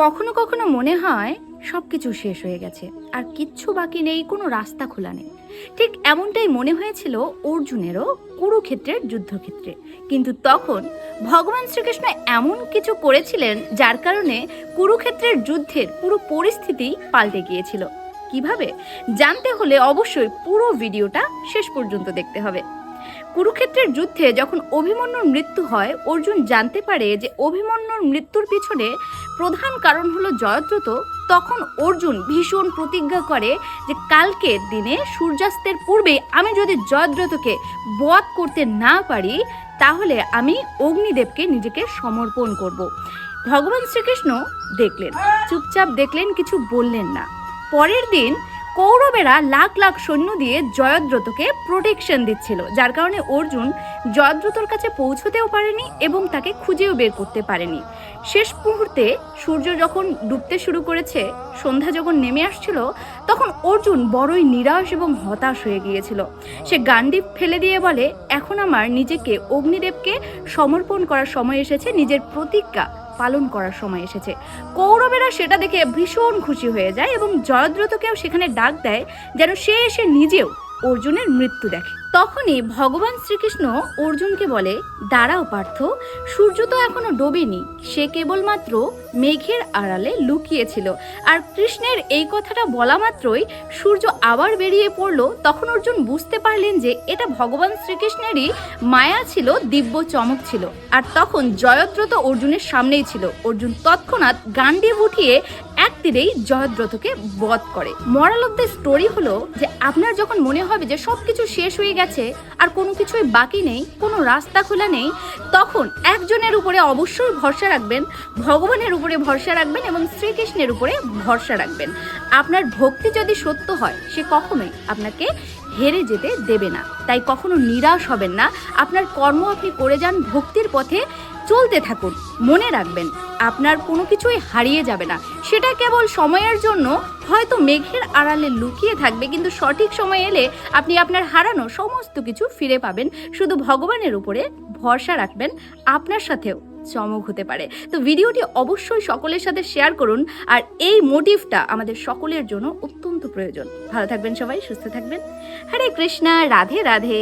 কখনো কখনো মনে হয় সবকিছু শেষ হয়ে গেছে, আর কিচ্ছু বাকি নেই, কোনো রাস্তা খোলা নেই। ঠিক এমনটাই মনে হয়েছিল অর্জুনেরও কুরুক্ষেত্রের যুদ্ধক্ষেত্রে। কিন্তু তখন ভগবান শ্রীকৃষ্ণ এমন কিছু করেছিলেন যার কারণে কুরুক্ষেত্রের যুদ্ধের পুরো পরিস্থিতি পাল্টে গিয়েছিল। কিভাবে জানতে হলে অবশ্যই পুরো ভিডিওটা শেষ পর্যন্ত দেখতে হবে। কুরুক্ষেত্রের যুদ্ধে যখন অভিমন্যুর মৃত্যু হয়, অর্জুন জানতে পারে যে অভিমন্যুর মৃত্যুর পিছনে প্রধান কারণ হলো জয়দ্রথ। তখন অর্জুন ভীষণ প্রতিজ্ঞা করে যে কালকের দিনে সূর্যাস্তের পূর্বে আমি যদি জয়দ্রথকে বধ করতে না পারি, তাহলে আমি অগ্নিদেবকে নিজেকে সমর্পণ করব। ভগবান শ্রীকৃষ্ণ দেখলেন, চুপচাপ দেখলেন, কিছু বললেন না। পরের দিন কৌরবেরা লাখ লাখ সৈন্য দিয়ে জয়দ্রথকে প্রোটেকশন দিচ্ছিল, যার কারণে অর্জুন জয়দ্রথর কাছে পৌঁছতেও পারেনি এবং তাকে খুঁজেও বের করতে পারেনি। শেষ মুহূর্তে সূর্য যখন ডুবতে শুরু করেছে, সন্ধ্যা যখন নেমে আসছিল, তখন অর্জুন বড়ই নিরাশ এবং হতাশ হয়ে গিয়েছিল। সে গান্ডীব ফেলে দিয়ে বলে, এখন আমার নিজেকে অগ্নিদেবকে সমর্পণ করার সময় এসেছে, নিজের প্রতিজ্ঞা পালন করার সময় এসেছে। কৌরবেরা সেটা দেখে ভীষণ খুশি হয়ে যায় এবং জয়দ্রথকেও সেখানে ডাক দেয় যেন সে এসে নিজেও অর্জুনের মৃত্যু দেখে। তখনই ভগবান শ্রীকৃষ্ণ অর্জুনকে বলে, দাঁড়াও পার্থ, সূর্য তো এখনো ডোবেনি, সে কেবলমাত্র মেঘের আড়ালে লুকিয়েছিল। আর কৃষ্ণের এই কথাটা বলা মাত্রই সূর্য আবার বেরিয়ে পড়লো। তখন অর্জুন বুঝতে পারলেন যে এটা ভগবান শ্রীকৃষ্ণেরই মায়া ছিল, দিব্য চমক ছিল। আর তখন জয়দ্রথ অর্জুনের সামনেই ছিল। অর্জুন তৎক্ষণাৎ গান্ডীব উঠিয়ে এক তীরেই জয়দ্রথকে বধ করে। মোরাল অফ দ্য স্টোরি হলো যে আপনার যখন মনে হবে যে সবকিছু শেষ হয়ে গেছে, আর কোনো কিছুই বাকি নেই, কোনো রাস্তা খোলা নেই, তখন একজনের উপরে অবশ্যই ভরসা রাখবেন, ভগবানের উপরে ভরসা রাখবেন এবং শ্রীকৃষ্ণের উপরে ভরসা রাখবেন। আপনার ভক্তি যদি সত্য হয়, সে কখনোই আপনাকে হেরে যেতে দেবে না। তাই কখনো নিরাশ হবেন না। আপনার কর্ম আপনি করে যান, ভক্তির পথে চলতে থাকুন। মনে রাখবেন, আপনার কোনো কিছুই হারিয়ে যাবে না। সেটা কেবল সময়ের জন্য হয়তো মেঘের আড়ালে লুকিয়ে থাকবে, কিন্তু সঠিক সময় এলে আপনি আপনার হারানো সমস্ত কিছু ফিরে পাবেন। শুধু ভগবানের উপরে ভরসা রাখবেন, আপনার সাথেও চমক হতে পারে। তো ভিডিওটি অবশ্যই সকলের সাথে শেয়ার করুন। আর এই মোটিভটা আমাদের সকলের জন্য অত্যন্ত প্রয়োজন। ভালো থাকবেন সবাই, সুস্থ থাকবেন। হরে কৃষ্ণা, রাধে রাধে।